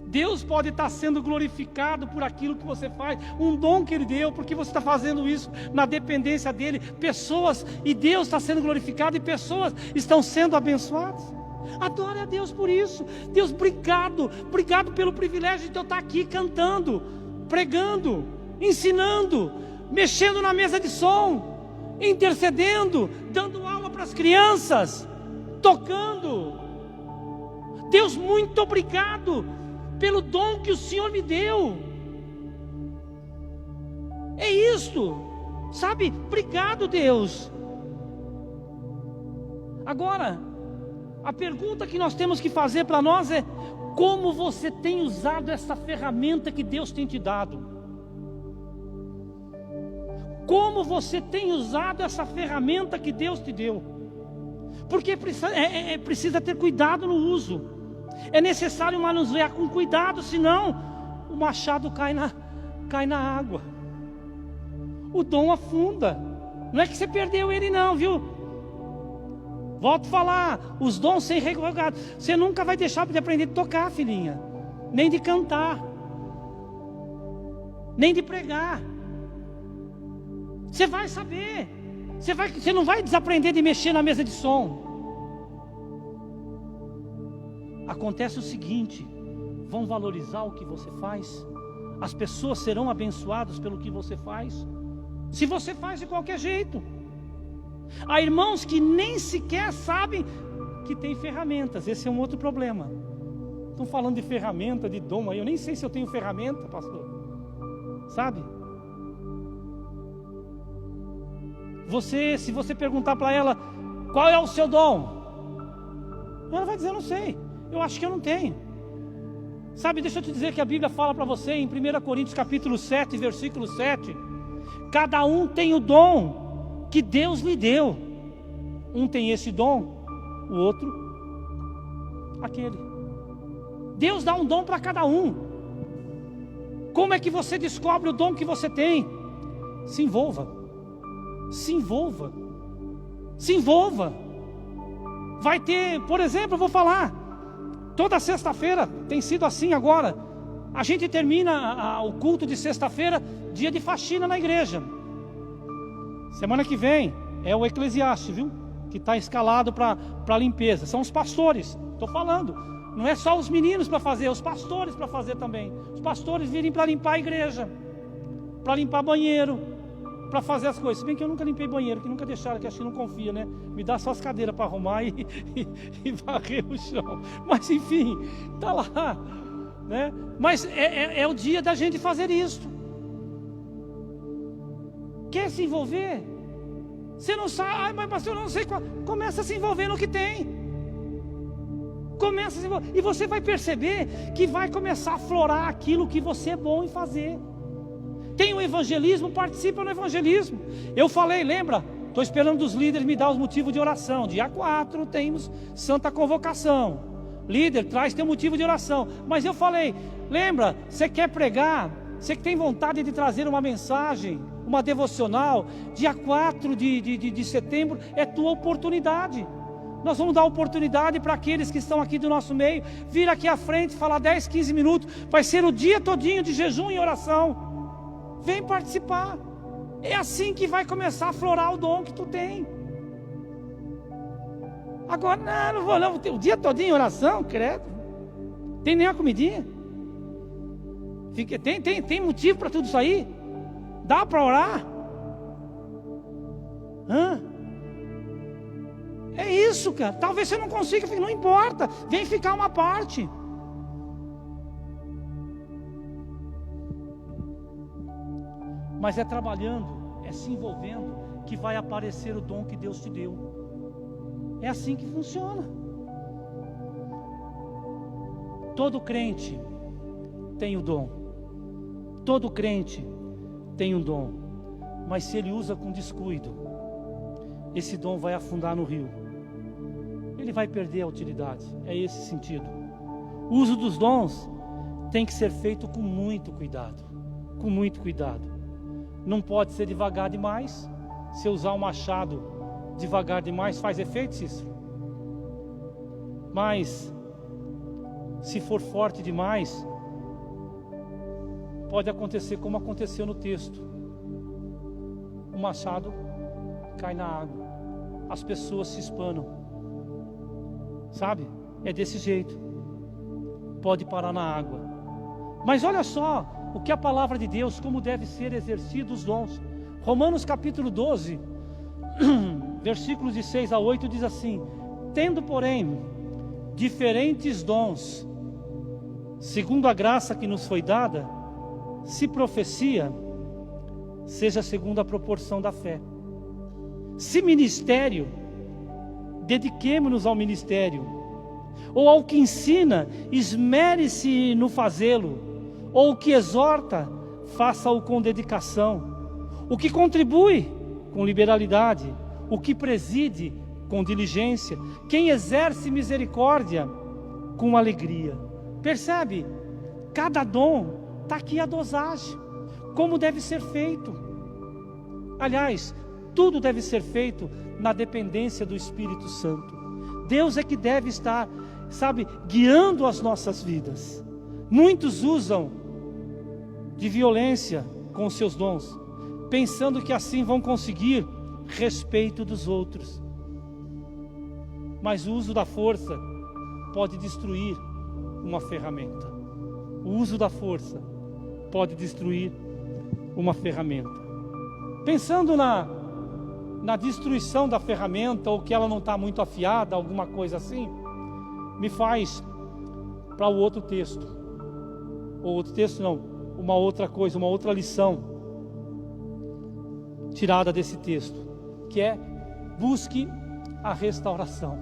Deus pode estar sendo glorificado por aquilo que você faz, um dom que Ele deu, porque você está fazendo isso na dependência dEle. Pessoas, e Deus está sendo glorificado, e pessoas estão sendo abençoadas. Adore a Deus por isso. Deus, obrigado pelo privilégio de eu estar aqui cantando, pregando, ensinando, mexendo na mesa de som, intercedendo, dando aula para as crianças, tocando. Deus, muito obrigado pelo dom que o Senhor me deu. É isso, sabe? Obrigado, Deus. Agora, a pergunta que nós temos que fazer para nós é: como você tem usado essa ferramenta que Deus tem te dado? Como você tem usado essa ferramenta que Deus te deu? Porque precisa ter cuidado no uso. É necessário manusear com cuidado, senão o machado cai na água. O dom afunda. Não é que você perdeu ele não, viu? Volto a falar, os dons sem revogados. Você nunca vai deixar de aprender a tocar, filhinha. Nem de cantar. Nem de pregar. Você vai saber. Você não vai desaprender de mexer na mesa de som. Acontece o seguinte: vão valorizar o que você faz. As pessoas serão abençoadas pelo que você faz. Se você faz de qualquer jeito. Há irmãos que nem sequer sabem que tem ferramentas. Esse é um outro problema. Estão falando de ferramenta, de dom aí. Eu nem sei se eu tenho ferramenta, pastor. Sabe? Se você perguntar para ela qual é o seu dom, ela vai dizer: eu não sei, eu acho que eu não tenho. Sabe, deixa eu te dizer que a Bíblia fala para você em 1 Coríntios capítulo 7, versículo 7. Cada um tem o dom que Deus lhe deu. Um tem esse dom, o outro aquele. Deus dá um dom para cada um. Como é que você descobre o dom que você tem? Se envolva. Se envolva. Se envolva. Vai ter, por exemplo, eu vou falar, toda sexta-feira tem sido assim agora. A gente termina o culto de sexta-feira, dia de faxina na igreja. Semana que vem é o Eclesiastes, viu? Que está escalado para limpeza. São os pastores, estou falando. Não é só os meninos para fazer, os pastores para fazer também. Os pastores virem para limpar a igreja, para limpar banheiro, para fazer as coisas. Se bem que eu nunca limpei banheiro, que nunca deixaram, que acho que não confia, né? Me dá só as cadeiras para arrumar e varrer o chão. Mas enfim, está lá, né? Mas é o dia da gente fazer isso. Quer se envolver? Você não sabe, mas pastor, eu não sei qual. Começa a se envolver no que tem. Começa a se envolver, e você vai perceber que vai começar a florar aquilo que você é bom em fazer. Tem o evangelismo, participa no evangelismo. Eu falei, lembra? Estou esperando dos líderes me dar os motivos de oração. Dia 4 temos Santa Convocação. Líder, traz teu motivo de oração. Mas eu falei, lembra? Você quer pregar? Você que tem vontade de trazer uma mensagem, uma devocional, dia 4 de setembro é tua oportunidade. Nós vamos dar oportunidade para aqueles que estão aqui do nosso meio, vir aqui à frente, falar 10, 15 minutos, vai ser o dia todinho de jejum e oração. Vem participar. É assim que vai começar a florar o dom que tu tem. Agora, não vou não, o dia todinho em oração, credo. Tem nem uma comidinha? Tem motivo para tudo isso aí? Dá para orar? É isso, cara. Talvez você não consiga, não importa. Vem ficar uma parte. Mas é trabalhando, é se envolvendo, que vai aparecer o dom que Deus te deu. É assim que funciona. Todo crente tem o dom. Todo crente tem um dom. Mas se ele usa com descuido, esse dom vai afundar no rio. Ele vai perder a utilidade. É esse sentido. O uso dos dons tem que ser feito com muito cuidado. Com muito cuidado. Não pode ser devagar demais. Se usar um machado devagar demais, faz efeito, Cícero. Mas se for forte demais, pode acontecer como aconteceu no texto. O machado cai na água. As pessoas se espanam. Sabe? É desse jeito. Pode parar na água. Mas olha só o que a palavra de Deus, como deve ser exercido os dons. Romanos capítulo 12, versículos de 6 a 8 diz assim: tendo, porém, diferentes dons, segundo a graça que nos foi dada, se profecia, seja segundo a proporção da fé. Se ministério, dediquemo-nos ao ministério. Ou ao que ensina, esmere-se no fazê-lo. Ou o que exorta, faça-o com dedicação. O que contribui, com liberalidade. O que preside, com diligência. Quem exerce misericórdia, com alegria. Percebe? Cada dom, está aqui a dosagem. Como deve ser feito. Aliás, tudo deve ser feito na dependência do Espírito Santo. Deus é que deve estar, sabe, guiando as nossas vidas. Muitos usam de violência com os seus dons, pensando que assim vão conseguir respeito dos outros. Mas o uso da força pode destruir uma ferramenta. O uso da força pode destruir uma ferramenta. Pensando na destruição da ferramenta, ou que ela não está muito afiada, alguma coisa assim, me faz para o outro texto. Ou outro texto não, uma outra coisa, uma outra lição tirada desse texto, que é: busque a restauração.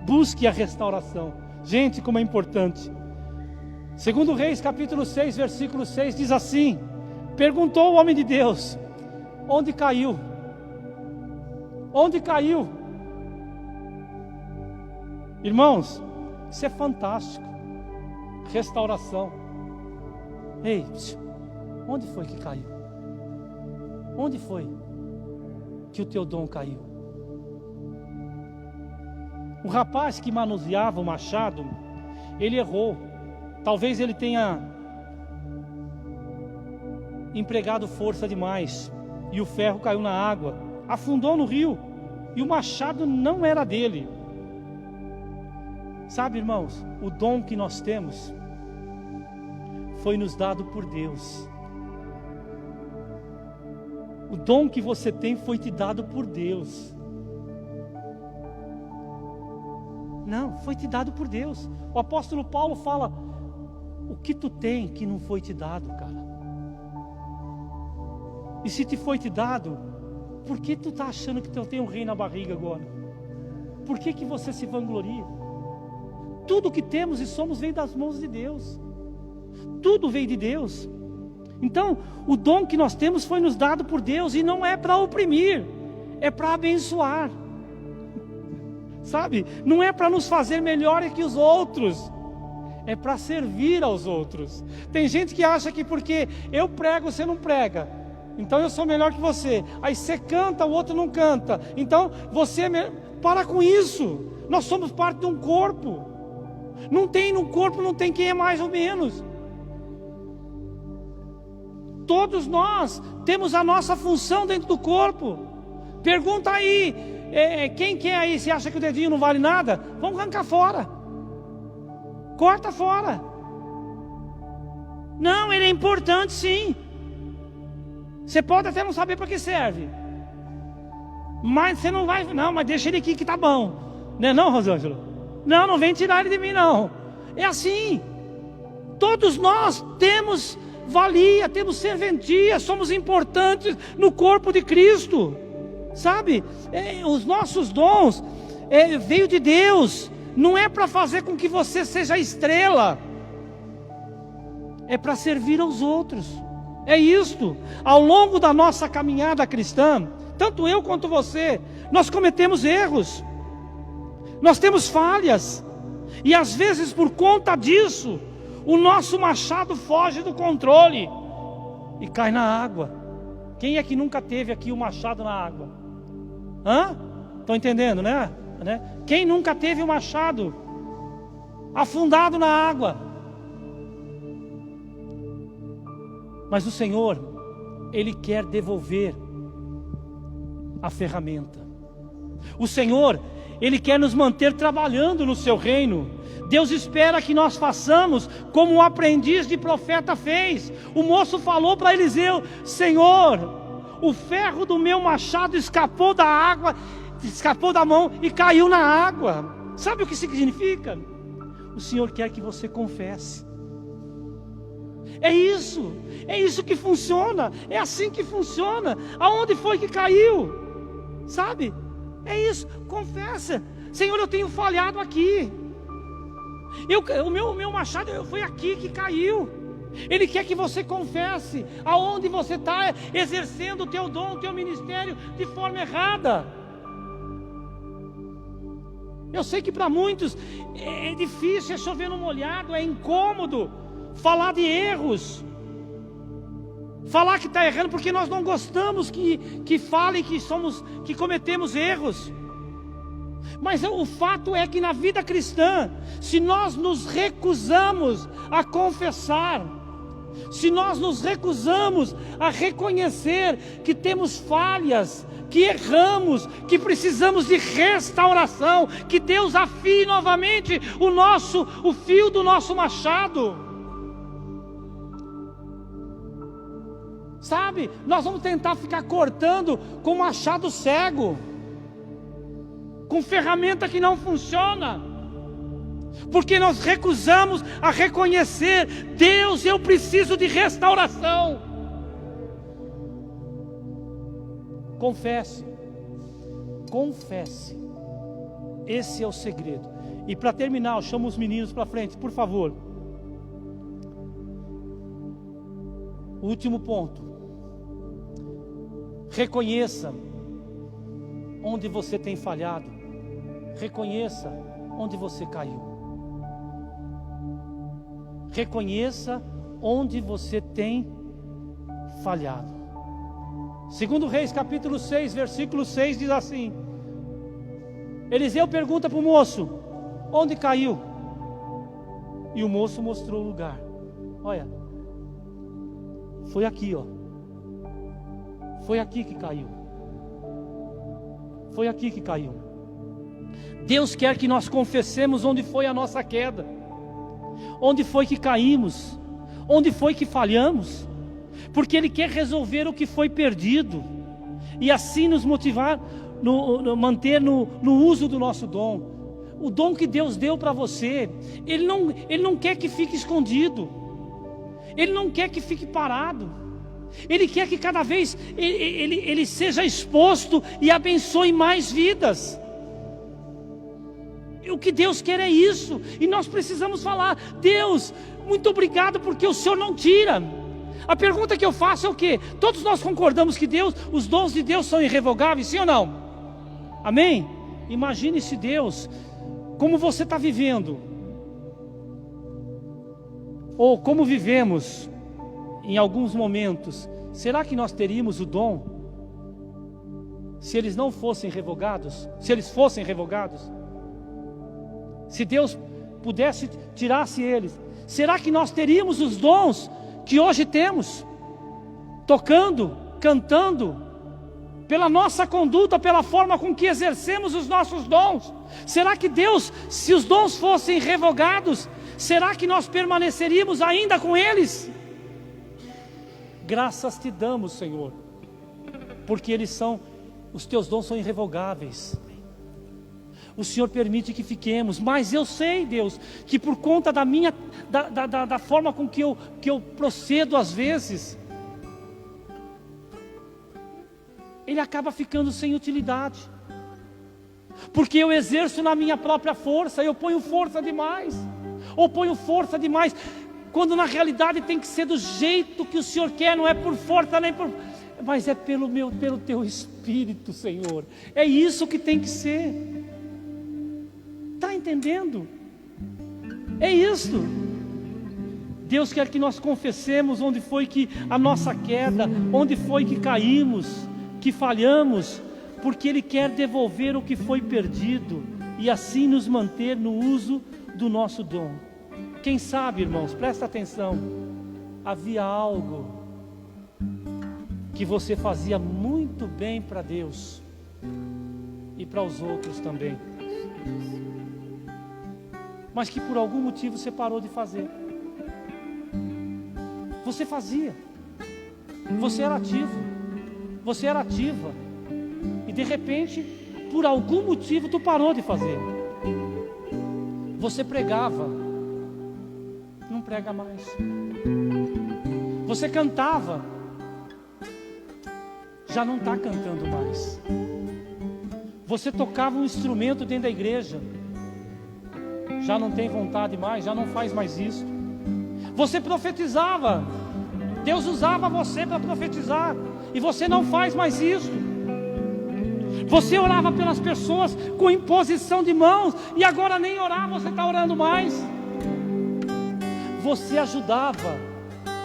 Busque a restauração. Gente, como é importante. Segundo Reis, capítulo 6, versículo 6, diz assim: perguntou o homem de Deus: onde caiu? Onde caiu? Irmãos, isso é fantástico. Restauração. Ei, onde foi que caiu? Onde foi que o teu dom caiu? O rapaz que manuseava o machado, ele errou. Talvez ele tenha empregado força demais, e o ferro caiu na água, afundou no rio, e o machado não era dele. Sabe, irmãos, o dom que nós temos foi nos dado por Deus. O dom que você tem foi te dado por Deus. Não, foi te dado por Deus. O apóstolo Paulo fala: o que tu tem que não foi te dado, cara? E se te foi te dado, por que tu está achando que tu tem um rei na barriga agora? Por que você se vangloria? Tudo que temos e somos vem das mãos de Deus. Tudo veio de Deus. Então, o dom que nós temos foi nos dado por Deus, e não é para oprimir, é para abençoar. Sabe? Não é para nos fazer melhores que os outros, é para servir aos outros. Tem gente que acha que porque eu prego, você não prega, então eu sou melhor que você. Aí você canta, o outro não canta, então você é melhor. Para com isso. Nós somos parte de um corpo. No corpo não tem quem é mais ou menos. Todos nós temos a nossa função dentro do corpo. Pergunta aí, quem que é aí? Você acha que o dedinho não vale nada? Vamos arrancar fora. Corta fora. Não, ele é importante sim. Você pode até não saber para que serve, mas você não vai, não, mas deixa ele aqui que tá bom. Não é não, Rosângela? Não vem tirar ele de mim não. É assim. Todos nós temos valia, temos serventia, somos importantes no corpo de Cristo. Sabe? Os nossos dons veio de Deus. Não é para fazer com que você seja estrela, é para servir aos outros. É isto. Ao longo da nossa caminhada cristã, tanto eu quanto você, nós cometemos erros, nós temos falhas, e às vezes por conta disso, o nosso machado foge do controle e cai na água. Quem é que nunca teve aqui o machado na água? Estão entendendo, né? Quem nunca teve o machado afundado na água? Mas o Senhor, Ele quer devolver a ferramenta. O Senhor, Ele quer nos manter trabalhando no seu reino. Deus espera que nós façamos como o aprendiz de profeta fez. O moço falou para Eliseu: Senhor, o ferro do meu machado escapou da água, escapou da mão e caiu na água. Sabe o que significa? O Senhor quer que você confesse. É isso que funciona, é assim que funciona. Aonde foi que caiu? Sabe? É isso, confessa. Senhor, eu tenho falhado aqui. O meu machado foi aqui que caiu. Ele quer que você confesse aonde você está exercendo o teu dom, o teu ministério de forma errada. Eu sei que para muitos é difícil, é chover no molhado, é incômodo falar de erros, falar que está errando, porque nós não gostamos que falem que cometemos erros. Mas o fato é que na vida cristã, se nós nos recusamos a confessar, se nós nos recusamos a reconhecer que temos falhas, que erramos, que precisamos de restauração, que Deus afie novamente o fio do nosso machado. Sabe, nós vamos tentar ficar cortando com machado cego, com ferramenta que não funciona, porque nós recusamos a reconhecer: Deus, eu preciso de restauração. Confesse, esse é o segredo. E para terminar, eu chamo os meninos para frente, por favor. O último ponto: reconheça onde você tem falhado, reconheça onde você caiu, reconheça onde você tem falhado. Segundo Reis capítulo 6, versículo 6 diz assim: Eliseu pergunta para o moço: onde caiu? E o moço mostrou o lugar. Olha, foi aqui, ó. Foi aqui que caiu. Foi aqui que caiu. Deus quer que nós confessemos onde foi a nossa queda, onde foi que caímos, onde foi que falhamos, porque Ele quer resolver o que foi perdido e assim nos motivar, manter no uso do nosso dom. O dom que Deus deu para você, Ele não quer que fique escondido, Ele não quer que fique parado. Ele quer que cada vez ele seja exposto e abençoe mais vidas. O que Deus quer é isso, e nós precisamos falar: Deus, muito obrigado, porque o Senhor não tira. A pergunta que eu faço é o quê? Todos nós concordamos que os dons de Deus são irrevogáveis, sim ou não? Amém? Imagine se Deus, como você está vivendo, ou como vivemos em alguns momentos, será que nós teríamos o dom se eles não fossem revogados? Se eles fossem revogados? Se Deus pudesse tirasse eles, será que nós teríamos os dons que hoje temos? Tocando, cantando, pela nossa conduta, pela forma com que exercemos os nossos dons. Será que Deus, se os dons fossem revogados, será que nós permaneceríamos ainda com eles? Graças te damos, Senhor, porque os teus dons são irrevogáveis. O Senhor permite que fiquemos, mas eu sei, Deus, que por conta da forma com que eu procedo às vezes, ele acaba ficando sem utilidade, porque eu exerço na minha própria força, eu ponho força demais, quando na realidade tem que ser do jeito que o Senhor quer, não é por força nem por... mas é pelo teu Espírito, Senhor. É isso que tem que ser. Está entendendo? É isso. Deus quer que nós confessemos onde foi que a nossa queda, onde foi que caímos, que falhamos, porque Ele quer devolver o que foi perdido e assim nos manter no uso do nosso dom. Quem sabe, irmãos, presta atenção, havia algo que você fazia muito bem para Deus e para os outros também, mas que por algum motivo você parou de fazer. Você fazia, você era ativo, você era ativa, e de repente, por algum motivo, tu parou de fazer. Você pregava, não prega mais. Você cantava, já não está cantando mais. Você tocava um instrumento dentro da igreja, já não tem vontade mais, já não faz mais isso. Você profetizava, Deus usava você para profetizar, e você não faz mais isso. Você orava pelas pessoas com imposição de mãos, e agora nem orar você está orando mais. Você ajudava,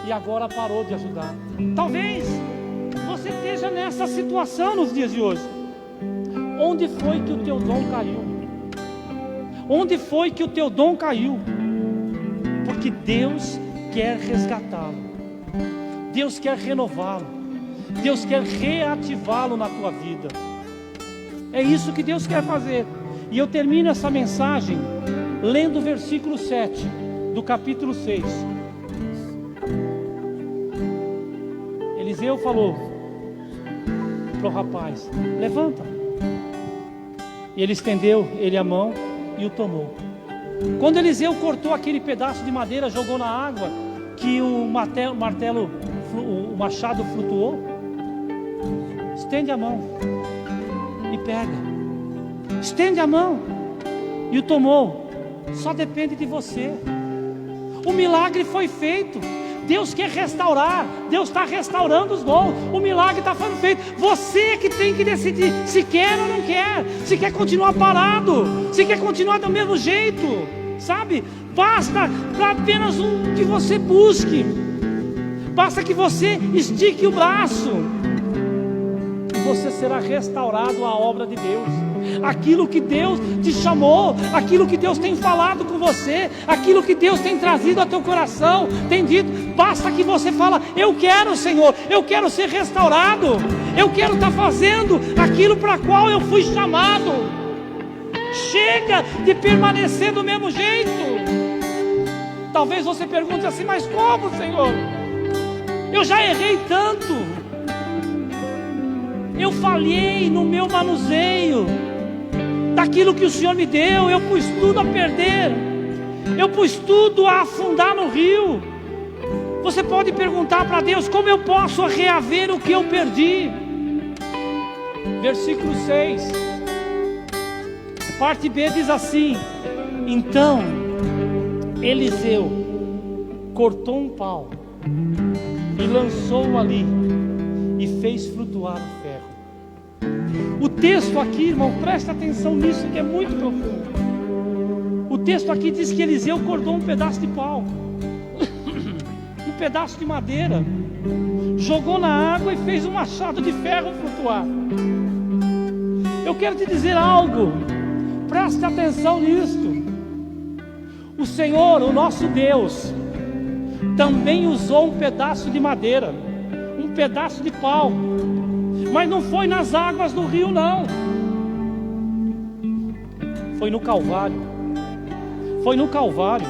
e agora parou de ajudar. Talvez você esteja nessa situação nos dias de hoje. Onde foi que o teu dom caiu? Onde foi que o teu dom caiu? Porque Deus quer resgatá-lo, Deus quer renová-lo, Deus quer reativá-lo na tua vida. É isso que Deus quer fazer. E eu termino essa mensagem lendo o versículo 7 do capítulo 6. Eliseu falou para o rapaz: levanta. E ele estendeu a mão e o tomou. Quando Eliseu cortou aquele pedaço de madeira, jogou na água, que o machado flutuou, estende a mão e pega. Estende a mão e o tomou. Só depende de você. O milagre foi feito. Deus quer restaurar, Deus está restaurando os dons, o milagre está sendo feito. Você que tem que decidir se quer ou não quer, se quer continuar parado, se quer continuar do mesmo jeito, sabe? Basta para apenas que você busque, basta que você estique o braço, e você será restaurado à obra de Deus. Aquilo que Deus te chamou, aquilo que Deus tem falado com você, aquilo que Deus tem trazido ao teu coração, tem dito, basta que você fala: eu quero, Senhor, eu quero ser restaurado, eu quero estar fazendo aquilo para qual eu fui chamado. Chega de permanecer do mesmo jeito. Talvez você pergunte assim: mas como, Senhor? Eu já errei tanto, eu falhei no meu manuseio daquilo que o Senhor me deu, eu pus tudo a perder, eu pus tudo a afundar no rio. Você pode perguntar para Deus: como eu posso reaver o que eu perdi? Versículo 6: Parte B diz assim: então Eliseu cortou um pau e lançou ali e fez flutuar o ferro. O texto aqui, irmão, presta atenção nisso que é muito profundo. O texto aqui diz que Eliseu cortou um pedaço de pau, um pedaço de madeira, jogou na água e fez um machado de ferro flutuar. Eu quero te dizer algo, preste atenção nisto. O Senhor, o nosso Deus, também usou um pedaço de madeira, um pedaço de pau, mas não foi nas águas do rio, não. Foi no Calvário. Foi no Calvário,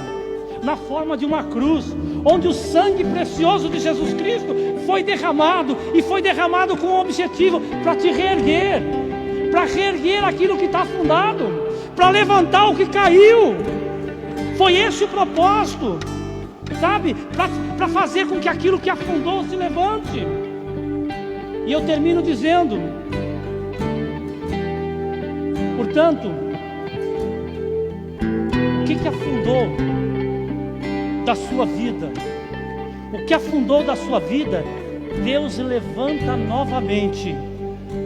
na forma de uma cruz, onde o sangue precioso de Jesus Cristo foi derramado, e foi derramado com o objetivo para te reerguer, para reerguer aquilo que está afundado, para levantar o que caiu. Foi esse o propósito, sabe? Para fazer com que aquilo que afundou se levante. E eu termino dizendo, portanto, o que afundou da sua vida? O que afundou da sua vida, Deus levanta novamente,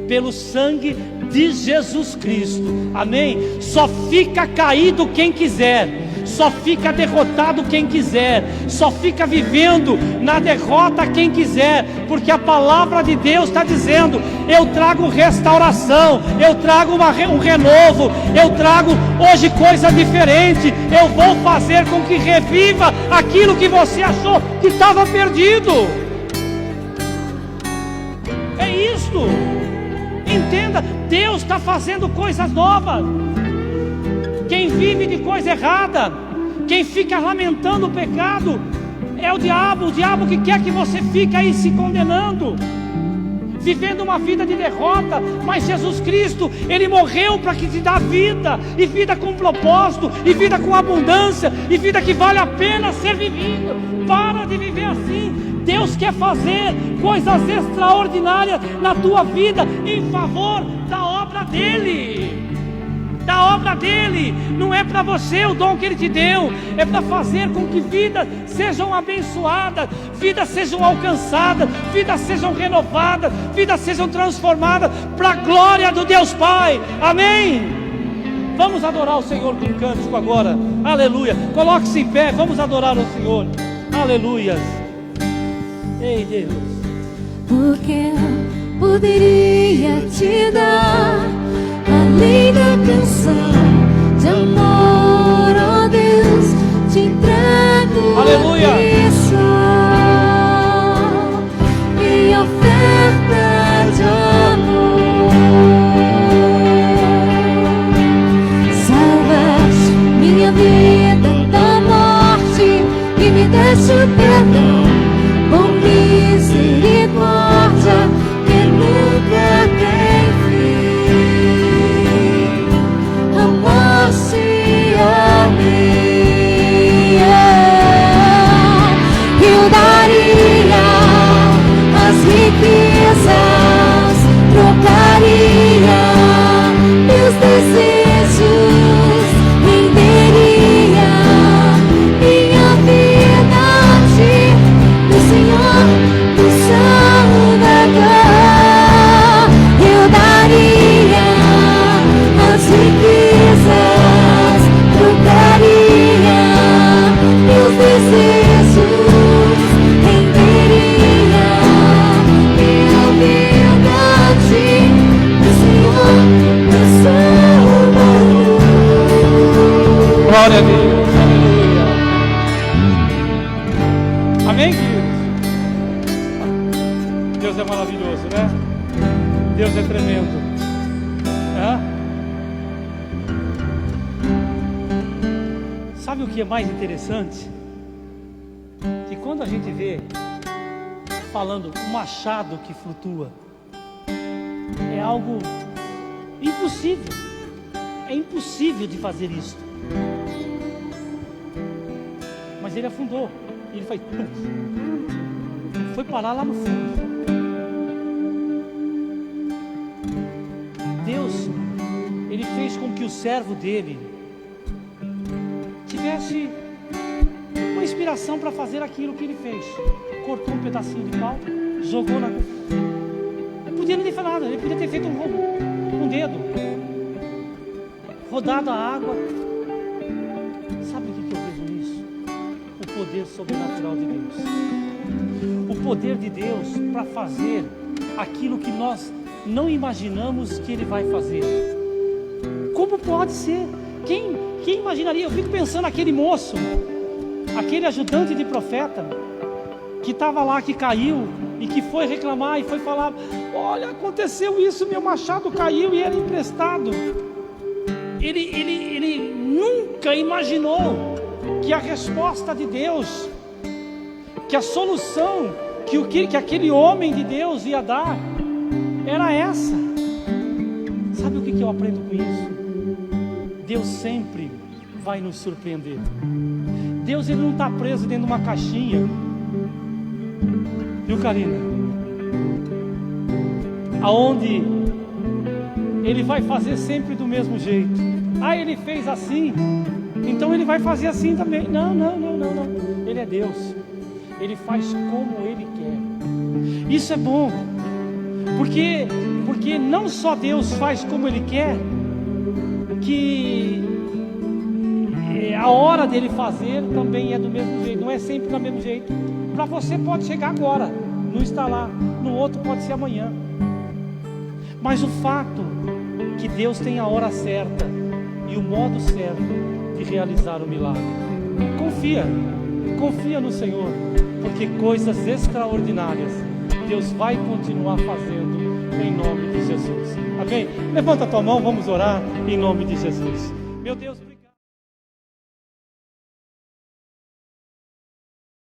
pelo sangue de Jesus Cristo, amém? Só fica caído quem quiser, só fica derrotado quem quiser, só fica vivendo na derrota quem quiser, porque a palavra de Deus está dizendo: eu trago restauração, eu trago um renovo, eu trago hoje coisa diferente, eu vou fazer com que reviva aquilo que você achou que estava perdido. É isto, entenda, Deus está fazendo coisas novas. Quem vive de coisa errada, quem fica lamentando o pecado, é o diabo que quer que você fique aí se condenando, vivendo uma vida de derrota. Mas Jesus Cristo, Ele morreu para que te dá vida, e vida com propósito, e vida com abundância, e vida que vale a pena ser vivida. Para de viver assim. Deus quer fazer coisas extraordinárias na tua vida, em favor da obra dEle. Da obra dEle, não é para você o dom que Ele te deu, é para fazer com que vidas sejam abençoadas, vidas sejam alcançadas, vidas sejam renovadas, vidas sejam transformadas, para a glória do Deus Pai, amém? Vamos adorar o Senhor com um cântico agora, aleluia, coloque-se em pé, vamos adorar o Senhor, aleluia. Ei Deus, o que eu poderia te dar, além da canção de amor, ó Deus, te entrego, aleluia, em oferta de amor. Salvas minha vida da morte e me deste o perdão, com misericórdia que nunca tem fim. Amaste a mim, eu daria as riquezas, trocaria meus desejos, renderia minha vida a ti, do Senhor, do Salvador. Eu daria as riquezas, trocaria meus desejos, renderia minha vida a ti, do Senhor, do Salvador. glória a Deus, aleluia, amém queridos? Deus é maravilhoso, né? Deus é tremendo, Sabe o que é mais interessante? Que quando a gente vê falando o machado que flutua, é algo impossível, é impossível de fazer isso. Mas ele afundou, e ele faz foi parar lá no fundo. Deus, Ele fez fez com que o servo dele tivesse uma inspiração para fazer aquilo que ele fez. Cortou um pedacinho de pau, jogou na... Não podia nem fazer nada, ele podia ter feito um dedo, rodado a água. Sabe o que eu vejo nisso? O poder sobrenatural de Deus. O poder de Deus para fazer aquilo que nós não imaginamos que Ele vai fazer. Como pode ser? Quem imaginaria? Eu fico pensando naquele moço, aquele ajudante de profeta, que estava lá, que caiu, e que foi reclamar e foi falar: olha, aconteceu isso, meu machado caiu e era emprestado. Ele nunca imaginou que a resposta de Deus, que a solução que aquele homem de Deus ia dar, era essa. Sabe o que eu aprendo com isso? Deus sempre vai nos surpreender. Deus, Ele não está preso dentro de uma caixinha. Viu, Karina? Aonde Ele vai fazer sempre do mesmo jeito. Ah, Ele fez assim, então Ele vai fazer assim também. Não. Ele é Deus. Ele faz como Ele quer. Isso é bom, porque não só Deus faz como Ele quer, que a hora dele fazer também é do mesmo jeito. Não é sempre do mesmo jeito. Para você pode chegar agora, não está lá. No outro pode ser amanhã. Mas o fato que Deus tem a hora certa e o modo certo de realizar o milagre. Confia no Senhor, porque coisas extraordinárias Deus vai continuar fazendo em nome de Jesus. Amém? Levanta a tua mão, vamos orar em nome de Jesus. Meu Deus.